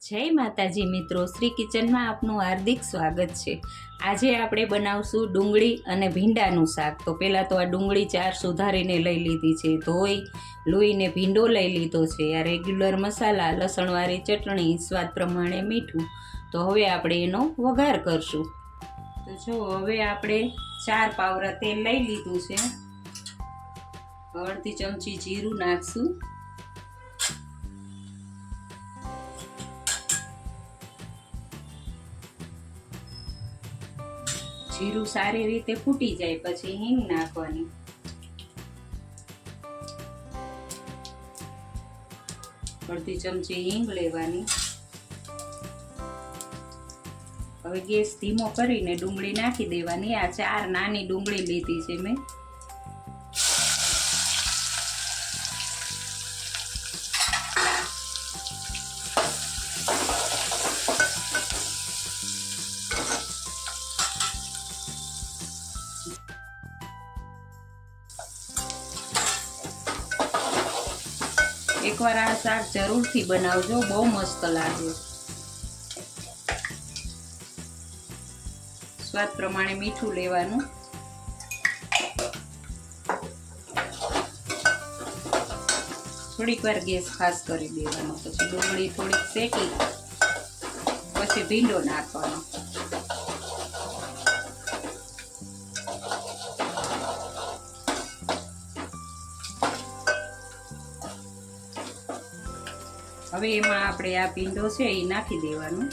જય માતાજી મિત્રો, શ્રી કિચનમાં આપનું હાર્દિક સ્વાગત છે। આજે આપણે બનાવશું ડુંગળી અને ભીંડાનું શાક। તો પહેલાં તો આ ડુંગળી 4 સુધારીને લઈ લીધી છે, ધોઈ લોહીને ભીંડો લઈ લીધો છે, આ રેગ્યુલર મસાલા, લસણવાળી ચટણી, સ્વાદ પ્રમાણે મીઠું। તો હવે આપણે એનો વઘાર કરશું। તો જો હવે આપણે 4 પાવરા તેલ લઈ લીધું છે, અડધી ચમચી જીરું નાખશું, જીરું સારી રીતે ફૂટી જાય પછી હિંગ નાખવાની, અડધી ચમચી હિંગ લેવાની। હવે ગેસ ધીમો કરીને ડુંગળી નાખી દેવાની। આ 4 નાની ડુંગળી લીધી છે મેં। એકવાર આ શાક જરૂરથી બનાવજો, બહુ મસ્ત લાગે। સ્વાદ પ્રમાણે મીઠું લેવાનું, થોડીક વાર ગેસ ફાસ્ટ કરી દેવાનો, પછી ડુંગળી થોડીક શેકી પછી ભીંડો નાખવાનો। હવે એમાં આપણે આ ભીંડો છે એ નાખી દેવાનું।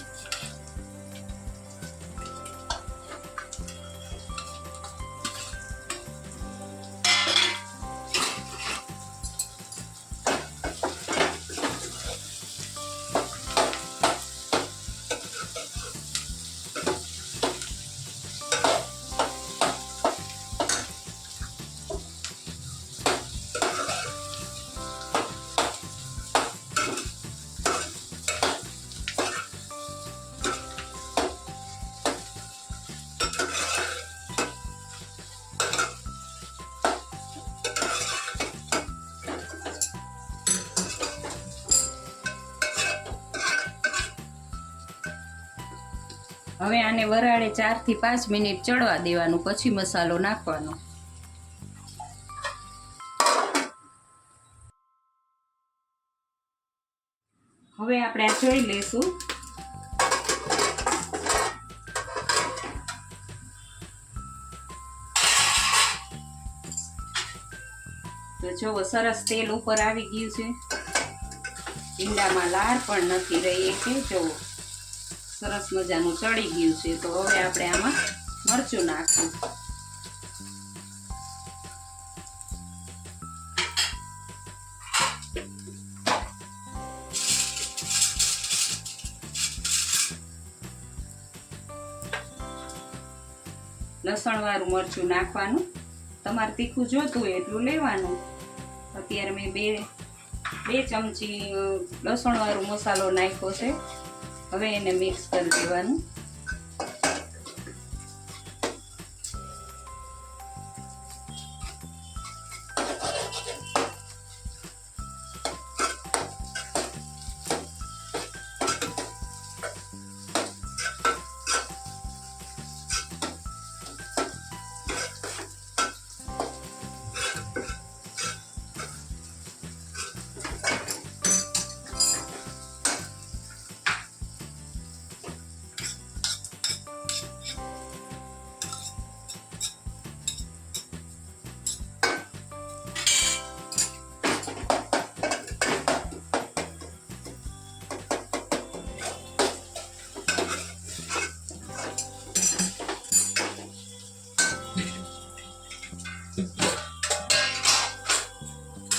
હવે આને વરાળે 4 થી 5 મિનિટ ચડવા દેવાનું, પછી મસાલો નાખવાનો। હવે આપણે આ જોઈ લઈશું। તો જો સરસ તેલ ઉપર આવી ગયું છે, ભીંડામાં લાર પણ નથી રહી કે જો સરસ મજાનું ચડી ગયું છે। તો હવે આપણે આમાં મરચું નાખશું, લસણ વાળું મરચું નાખવાનું, તમારે તીખું જોતું હોય એટલું લેવાનું। અત્યારે મેં બે ચમચી લસણ વાળું મસાલો નાખ્યો છે। હવે એને મિક્સ કરી દેવાનું।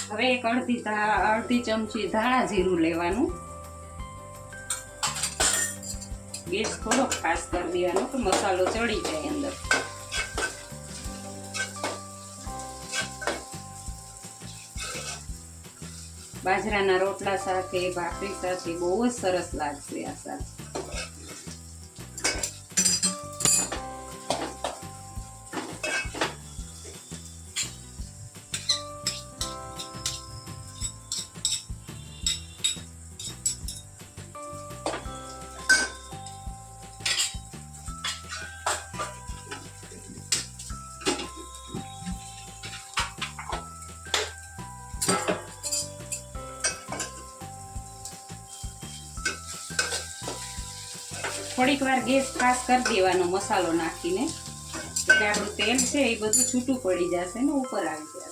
હવે એક અડધી ચમચી ધાણા જીરું લેવાનું, ગેસ થોડોક ફાસ્ટ કરી દેવાનો કે મસાલો ચડી જાય અંદર। બાજરાના રોટલા સાથે, ભાખરી સાથે બહુ જ સરસ લાગશે આ શાક। થોડીક વાર ગેસ ફાસ્ટ કરી દેવાનો મસાલો નાખીને, એટલે આપણું તેલ છે એ બધું છૂટું પડી જશે ને ઉપર આવી જશે.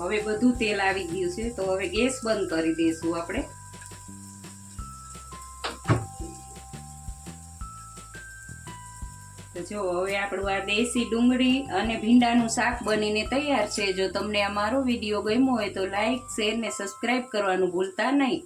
હવે બધું તેલ આવી ગયું છે, તો હવે ગેસ બંધ કરી દઈશું આપણે. તો જો હવે આપણું આ દેશી ડુંગળી અને ભીંડાનું શાક બનીને તૈયાર છે. જો તમને આ મારો વિડીયો ગમ્યો હોય તો લાઈક, શેર ને સબસ્ક્રાઈબ કરવાનું ભૂલતા નહીં.